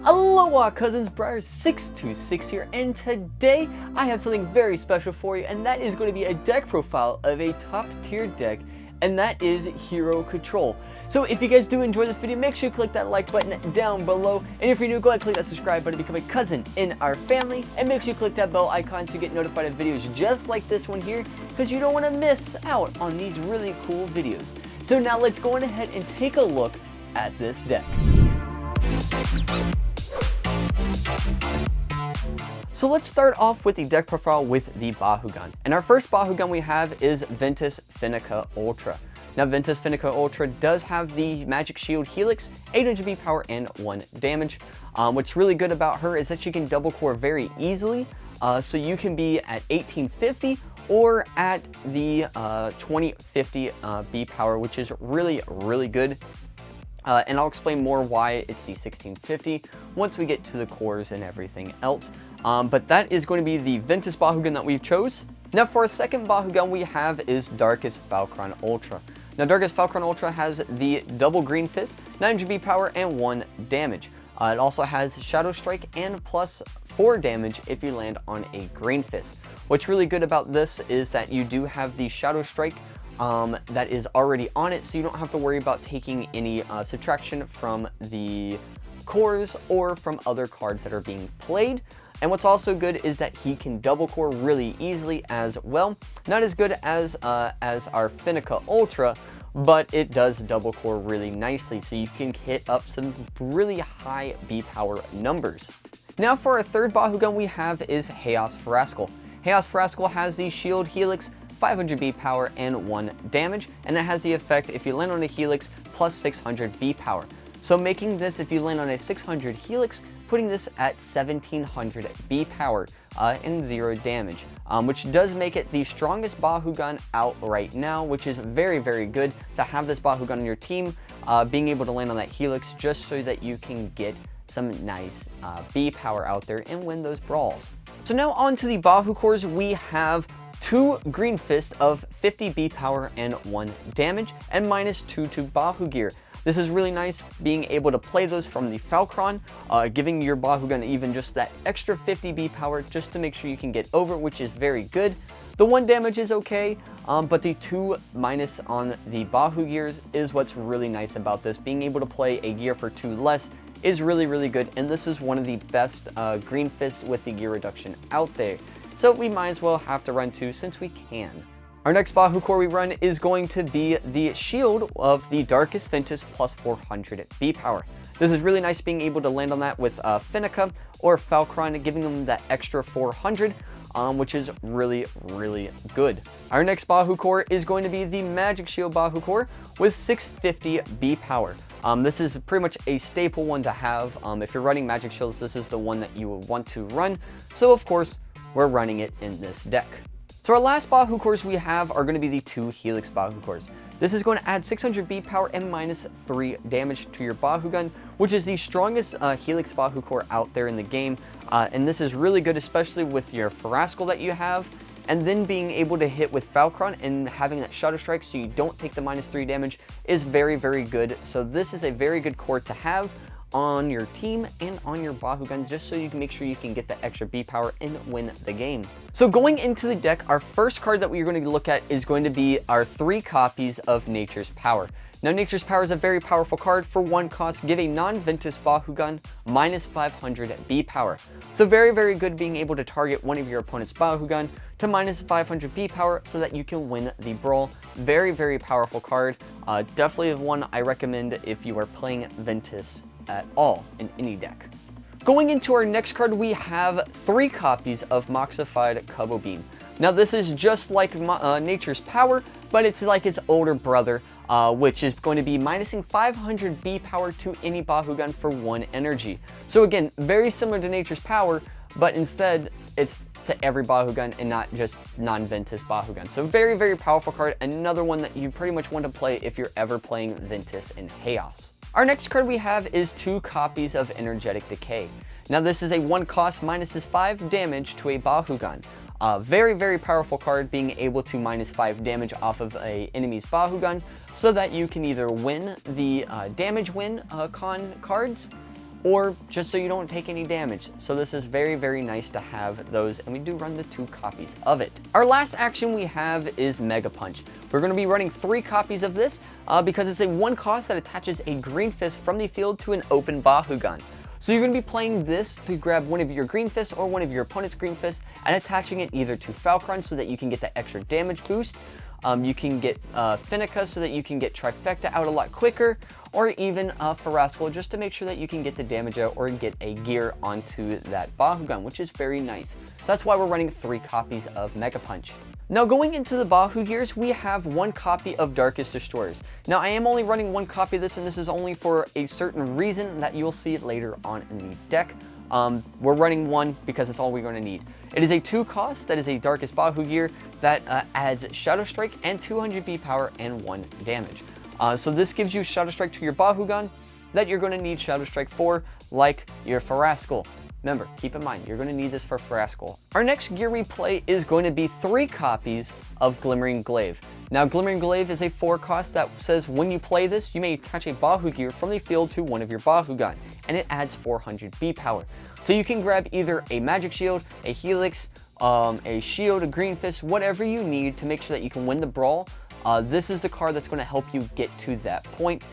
Aloha cousins, Briar626 here, and today I have something very special for you, and that is going to be a deck profile of a top tier deck, and that is Hero Control. So if you guys do enjoy this video, make sure you click that like button down below, and if you're new, go ahead and click that subscribe button to become a cousin in our family, and make sure you click that bell icon to get notified of videos just like this one here, because you don't want to miss out on these really cool videos. So now let's go on ahead and take a look at this deck. So let's start off with the deck profile with the Bakugan. And our first Bakugan we have is Ventus Finica Ultra. Now Ventus Finica Ultra does have the Magic Shield Helix, 800 B power and 1 damage. What's really good about her is that she can double core very easily. So you can be at 1850 or at the 2050 B power, which is really good. And I'll explain more why it's the 1650 once we get to the cores and everything else. But that is going to be the Ventus Bakugan that we've chose. Now for our second Bakugan we have is Darkus Falcron Ultra. Now Darkus Falcron Ultra has the double green fist, 900 B power and 1 damage. It also has Shadow Strike and plus 4 damage if you land on a green fist. What's really good about this is that you do have the Shadow Strike that is already on it, so you don't have to worry about taking any subtraction from the cores or from other cards that are being played. And what's also good is that he can double core really easily as well. Not as good as our Finica Ultra, but it does double core really nicely, so you can hit up some really high B power numbers. Now for our third Bakugan we have is Chaos Frascal. Chaos Frascal has the Shield Helix, 500 B power and 1 damage, and it has the effect if you land on a Helix plus 600 B power. So making this, if you land on a 600 Helix, putting this at 1700 B power and 0 damage, which does make it the strongest Bakugan out right now, which is very good to have this Bakugan on your team, being able to land on that Helix just so that you can get some nice B power out there and win those brawls. So now on to the BakuCores, we have 2 green fists of 50 B power and 1 damage, and -2 to Baku gear. This is really nice being able to play those from the Falcron, giving your Bakugan even just that extra 50 B power just to make sure you can get over, which is very good. The 1 damage is okay, but the 2 minus on the Baku gears is what's really nice about this. Being able to play a gear for 2 less is really good, and this is one of the best green fists with the gear reduction out there. So we might as well have to run 2 since we can. Our next BakuCore we run is going to be the Shield of the Darkus Ventus plus 400 B power. This is really nice being able to land on that with Finica or Falcron, giving them that extra 400, which is really good. Our next BakuCore is going to be the Magic Shield BakuCore with 650 B power. This is pretty much a staple one to have. If you're running Magic Shields, this is the one that you would want to run. So of course, we're running it in this deck. So our last BakuCores we have are going to be the 2 Helix BakuCores. This is going to add 600 B power and -3 damage to your Bakugan, which is the strongest Helix BakuCore out there in the game. And this is really good, especially with your Frascal that you have, and then being able to hit with Falcron and having that Shadow Strike so you don't take the -3 damage is very good. So this is a very good core to have on your team and on your Bakugan, just so you can make sure you can get that extra B power and win the game. So going into the deck, our first card that we're going to look at is going to be our 3 copies of Nature's Power. Now Nature's Power is a very powerful card. For 1 cost, give a non-Ventus Bakugan -500 B power. So very good being able to target one of your opponent's Bakugan to -500 B power so that you can win the brawl. Very powerful card. Definitely one I recommend if you are playing Ventus at all in any deck. Going into our next card, we have 3 copies of Moxified Cubbo Beam. Now this is just like Nature's Power, but it's like its older brother, which is going to be minusing 500 B power to any Bakugan for 1 energy. So again, very similar to Nature's Power, but instead it's to every Bakugan and not just non-Ventus Bakugan. So very powerful card, another one that you pretty much want to play if you're ever playing Ventus and Chaos. Our next card we have is 2 copies of Energetic Decay. Now this is a 1 cost, minuses 5 damage to a Bakugan. Very powerful card, being able to -5 damage off of a enemy's Bakugan, so that you can either win the damage win con cards, or just so you don't take any damage. So this is very, very nice to have those, and we do run the 2 copies of it. Our last action we have is Mega Punch. We're going to be running 3 copies of this because it's a 1 cost that attaches a green fist from the field to an open Bakugan. So you're going to be playing this to grab one of your green fists or one of your opponent's green fists and attaching it either to Falcron so that you can get that extra damage boost. You can get Finica so that you can get Trifecta out a lot quicker, or even Farascal just to make sure that you can get the damage out or get a gear onto that Bakugan, which is very nice. So that's why we're running 3 copies of Mega Punch. Now going into the Bahu gears, we have 1 copy of Darkest Destroyers. Now I am only running 1 copy of this, and this is only for a certain reason that you'll see it later on in the deck. We're running 1 because that's all we're going to need. It is a 2 cost, that is a Darkest Bahu gear that adds Shadow Strike and 200 B power and 1 damage. So this gives you Shadow Strike to your Bakugan that you're going to need Shadow Strike for, like your Farascal. Remember, keep in mind, you're going to need this for Farascal. Our next gear we play is going to be 3 copies of Glimmering Glaive. Now, Glimmering Glaive is a 4 cost that says when you play this, you may attach a Bahu gear from the field to one of your Bakugan, and it adds 400 B power. So you can grab either a Magic Shield, a Helix, a Shield, a Green Fist, whatever you need to make sure that you can win the brawl. This is the card that's going to help you get to that point.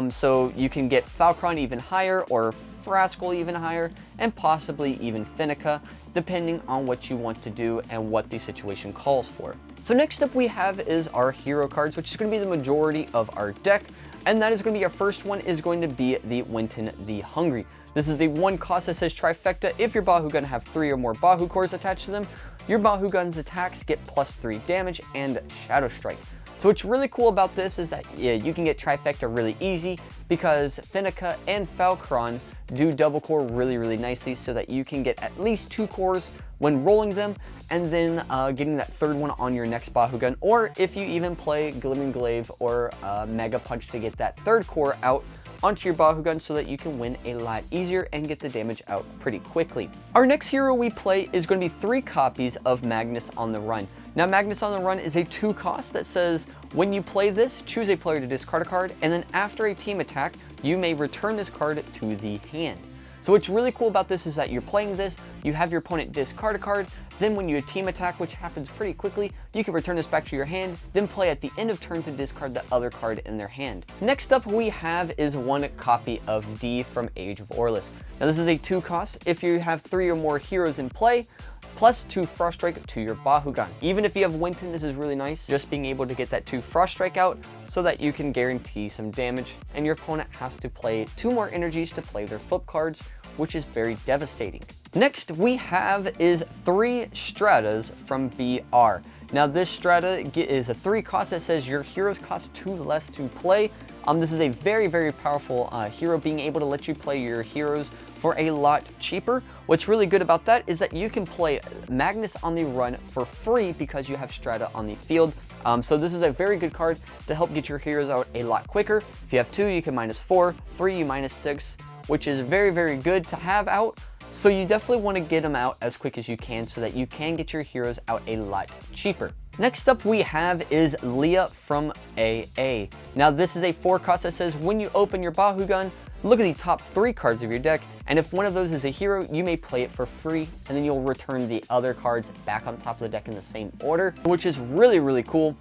So you can get Falcron even higher, or Farascal even higher, and possibly even Finica, depending on what you want to do and what the situation calls for. So next up we have is our hero cards, which is going to be the majority of our deck, and that is going to be our first one is going to be the Winton the Hungry. This is a 1 cost that says Trifecta. If your Bakugan have 3 or more BakuCores attached to them, your Bakugan's attacks get +3 damage and Shadow Strike. So what's really cool about this is that you can get Trifecta really easy because Finica and Falcron do double core really, really nicely so that you can get at least 2 cores when rolling them, and then getting that 3rd one on your next Bakugan, or if you even play Glimmering Glaive or Mega Punch to get that 3rd core out onto your Bakugan so that you can win a lot easier and get the damage out pretty quickly. Our next hero we play is going to be 3 copies of Magnus on the Run. Now Magnus on the Run is a 2 cost that says when you play this, choose a player to discard a card, and then after a team attack, you may return this card to the hand. So what's really cool about this is that you're playing this, you have your opponent discard a card, then when you team attack, which happens pretty quickly, you can return this back to your hand, then play at the end of turn to discard the other card in their hand. Next up we have is 1 copy of D from Age of Orlus. Now this is a 2 cost. If you have 3 or more heroes in play, plus 2 Frost Strike to your Bakugan. Even if you have Winton, this is really nice, just being able to get that 2 Frost Strike out so that you can guarantee some damage, and your opponent has to play 2 more energies to play their flip cards, which is very devastating. Next we have is 3 Stratas from BR. Now this Strata is a 3 cost that says your heroes cost 2 less to play. This is a very, very powerful hero, being able to let you play your heroes for a lot cheaper. What's really good about that is that you can play Magnus on the Run for free because you have Strata on the field. So this is a very good card to help get your heroes out a lot quicker. If you have 2, you can -4, 3, you -6, which is very, very good to have out. So you definitely want to get them out as quick as you can so that you can get your heroes out a lot cheaper. Next up we have is Leah from AA. Now this is a 4 cost that says when you open your Bakugan, look at the top 3 cards of your deck, and if one of those is a hero, you may play it for free, and then you'll return the other cards back on top of the deck in the same order, which is really, really cool,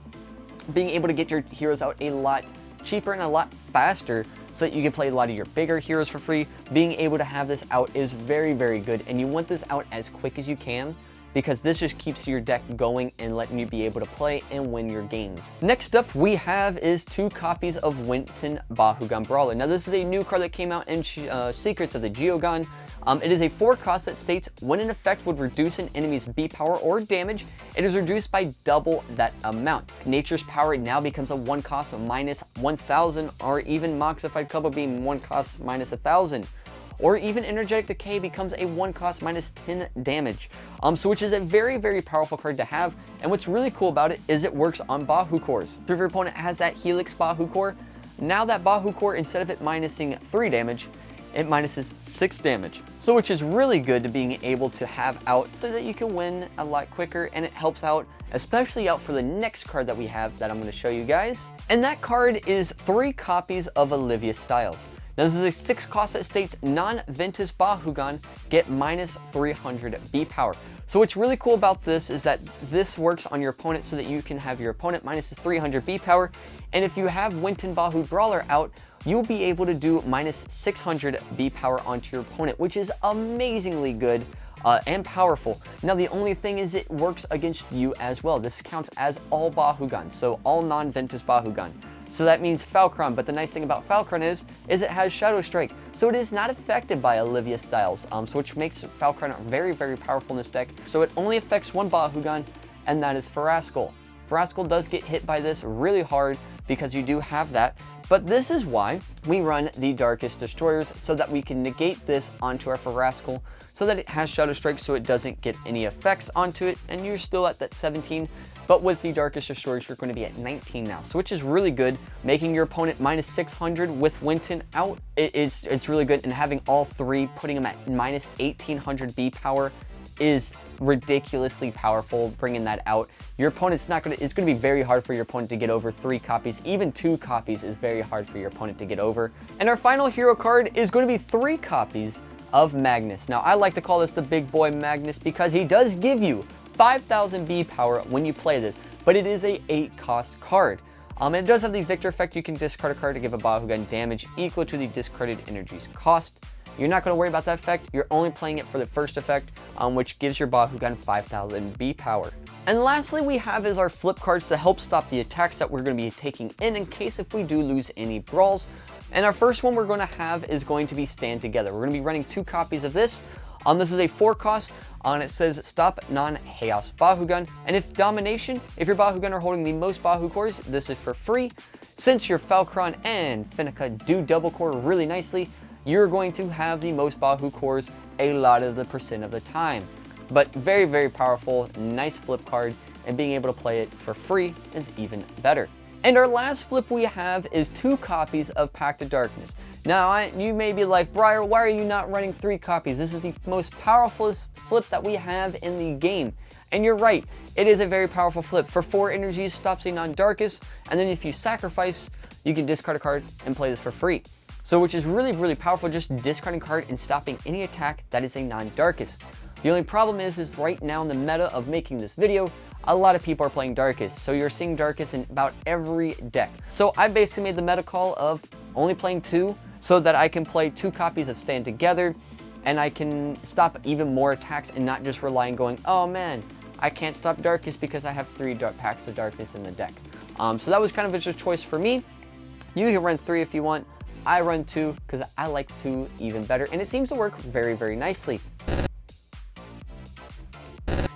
being able to get your heroes out a lot cheaper and a lot faster so that you can play a lot of your bigger heroes for free. Being able to have this out is very, very good, and you want this out as quick as you can because this just keeps your deck going and letting you be able to play and win your games. Next up we have is 2 copies of Winton Bakugan Brawler. Now this is a new card that came out in Secrets of the Geogon. It is a 4 cost that states when an effect would reduce an enemy's B power or damage, it is reduced by double that amount. Nature's Power now becomes a 1 cost of -1000, or even Moxified Couple being 1 cost -1000. Or even Energetic Decay becomes a 1 cost -10 damage. So which is a very, very powerful card to have. And what's really cool about it is it works on BakuCores. So if your opponent has that Helix BakuCore, now that BakuCore, instead of it minusing 3 damage, it minuses 6 damage. So which is really good to being able to have out so that you can win a lot quicker, and it helps out, especially out for the next card that we have that I'm going to show you guys. And that card is 3 copies of Olivia Styles. Now this is a 6 cost that states non-Ventus Bakugan get minus 300 B power. So what's really cool about this is that this works on your opponent so that you can have your opponent minus 300 B power. And if you have Winton Bahu Brawler out, you'll be able to do minus 600 B power onto your opponent, which is amazingly good and powerful. Now the only thing is it works against you as well. This counts as all Bakugan, so all non-Ventus Bakugan. So that means Falcron, but the nice thing about Falcron is it has Shadow Strike, so it is not affected by Olivia Styles, so which makes Falcron very, very powerful in this deck. So it only affects one Bakugan, and that is Farascal. Farascal does get hit by this really hard because you do have that, but this is why we run the Darkest Destroyers, so that we can negate this onto our Farascal, so that it has Shadow Strike so it doesn't get any effects onto it, and you're still at that 17. But with the Darkest Destroyers, you're going to be at 19 now, so which is really good. Making your opponent minus 600 with Winton out, it's really good. And having all three, putting them at minus 1800 B power is ridiculously powerful, bringing that out. Your opponent's not going to, it's going to be very hard for your opponent to get over 3 copies. Even 2 copies is very hard for your opponent to get over. And our final hero card is going to be 3 copies of Magnus. Now, I like to call this the big boy Magnus because he does give you 5,000 B power when you play this, but it is a 8 cost card. And it does have the Victor effect. You can discard a card to give a Bakugan damage equal to the discarded energy's cost. You're not going to worry about that effect. You're only playing it for the first effect, which gives your Bakugan 5,000 B power. And lastly, we have is our flip cards to help stop the attacks that we're going to be taking in case if we do lose any brawls. And our first one we're going to have is going to be Stand Together. We're going to be running 2 copies of this. This is a 4 cost, and it says stop non-Chaos Bakugan. And if Domination, if your Bakugan are holding the most BakuCores, this is for free. Since your Falcron and Finica do double core really nicely, you're going to have the most BakuCores a lot of the percent of the time. But very, very powerful, nice flip card, and being able to play it for free is even better. And our last flip we have is 2 copies of Pact of Darkness. Now, you may be like, Briar, why are you not running 3 copies? This is the most powerful flip that we have in the game. And you're right, it is a very powerful flip. For 4 energies, stops a non-Darkest, and then if you sacrifice, you can discard a card and play this for free. So which is really, really powerful, just discarding a card and stopping any attack that is a non-Darkest. The only problem is right now in the meta of making this video, a lot of people are playing Darkest, so you're seeing Darkest in about every deck. So I basically made the meta call of only playing 2, so that I can play 2 copies of Stand Together, and I can stop even more attacks and not just rely on going, oh man, I can't stop Darkest because I have 3 packs of Darkness in the deck. So that was kind of just a choice for me. You can run 3 if you want. I run 2 because I like 2 even better, and it seems to work very, very nicely.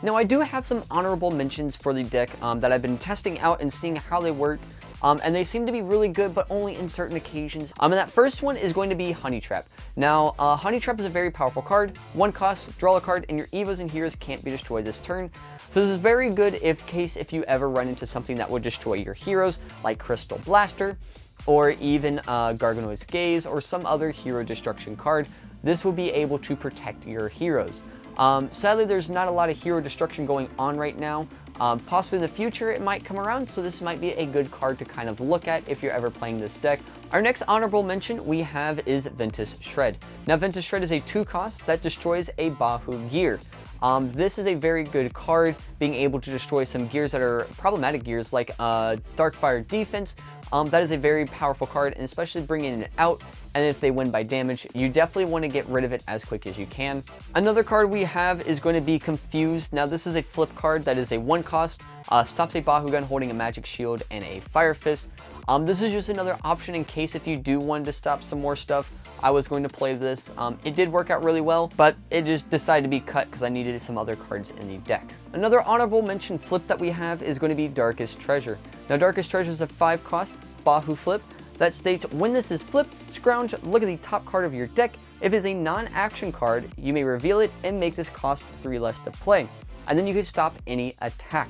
Now, I do have some honorable mentions for the deck that I've been testing out and seeing how they work, and they seem to be really good, but only in certain occasions. And that first one is going to be Honey Trap. Now, Honey Trap is a very powerful card. 1 cost, draw a card, and your Evos and Heroes can't be destroyed this turn. So this is very good if you ever run into something that would destroy your heroes, like Crystal Blaster, or even Garganoid's Gaze, or some other hero destruction card. This will be able to protect your heroes. Sadly, there's not a lot of hero destruction going on right now. Possibly in the future it might come around, so this might be a good card to kind of look at if you're ever playing this deck. Our next honorable mention we have is Ventus Shred. Now, Ventus Shred is a 2 cost that destroys a Bahu gear. This is a very good card, being able to destroy some gears that are problematic gears like Darkfire Defense. That is a very powerful card, and especially bringing it out, and if they win by damage, you definitely want to get rid of it as quick as you can. Another card we have is going to be Confused. Now, this is a flip card that is a 1 cost, stops a Bakugan holding a Magic Shield and a Fire Fist. This is just another option in case if you do want to stop some more stuff. I was going to play this. It did work out really well, but it just decided to be cut because I needed some other cards in the deck. Another honorable mention flip that we have is going to be Darkest Treasure. Now, Darkest Treasure is a 5 cost Bahu flip that states when this is flipped, scrounge, look at the top card of your deck. If it is a non-action card, you may reveal it and make this cost 3 less to play. And then you can stop any attack.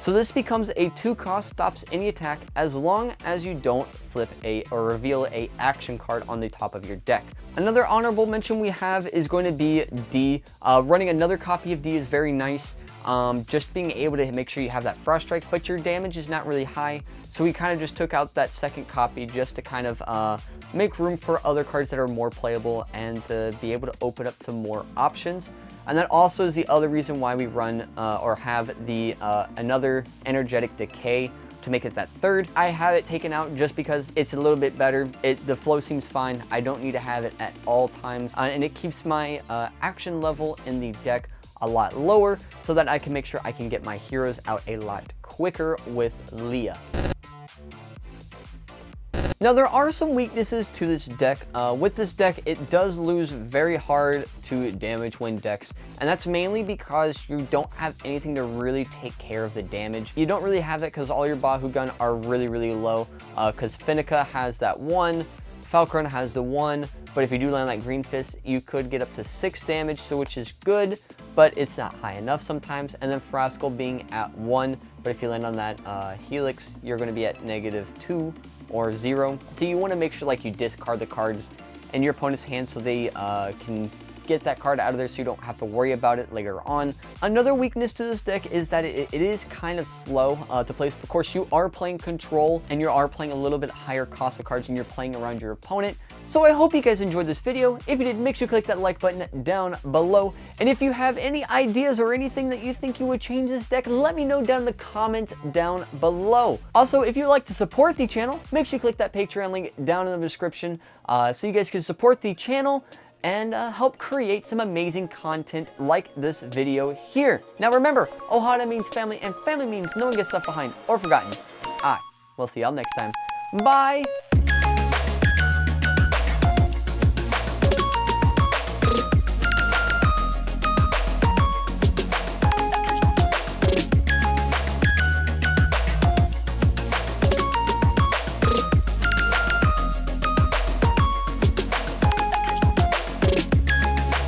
So this becomes a 2 cost, stops any attack as long as you don't flip or reveal a action card on the top of your deck. Another honorable mention we have is going to be D. Running another copy of D is very nice. just being able to make sure you have that Frost Strike, but your damage is not really high. So we kind of just took out that second copy just to kind of make room for other cards that are more playable and to be able to open up to more options. And that also is the other reason why we run or have the another Energetic Decay to make it that third. I have it taken out just because it's a little bit better. The flow seems fine. I don't need to have it at all times. And it keeps my action level in the deck a lot lower so that I can make sure I can get my heroes out a lot quicker with Leah. Now, there are some weaknesses to this deck. With this deck, it does lose very hard to damage when decks, and that's mainly because you don't have anything to really take care of the damage. You don't really have it because all your Bakugan are really, really low, because Finica has that 1, Falcon has the 1, but if you do land like Green Fist, you could get up to 6 damage, so which is good, but it's not high enough sometimes. And then Frascal being at 1, but if you land on that Helix, you're going to be at -2 or 0. So you want to make sure like you discard the cards in your opponent's hand so they can get that card out of there so you don't have to worry about it later on. Another weakness to this deck is that it is kind of slow to place. Of course, you are playing control and you are playing a little bit higher cost of cards and you're playing around your opponent. So I hope you guys enjoyed this video. If you did, make sure you click that like button down below. And if you have any ideas or anything that you think you would change this deck, let me know down in the comments down below. Also, if you'd like to support the channel, make sure you click that Patreon link down in the description so you guys can support the channel and help create some amazing content like this video here. Now remember, Ohana means family, and family means no one gets left behind or forgotten. We'll see y'all next time. Bye!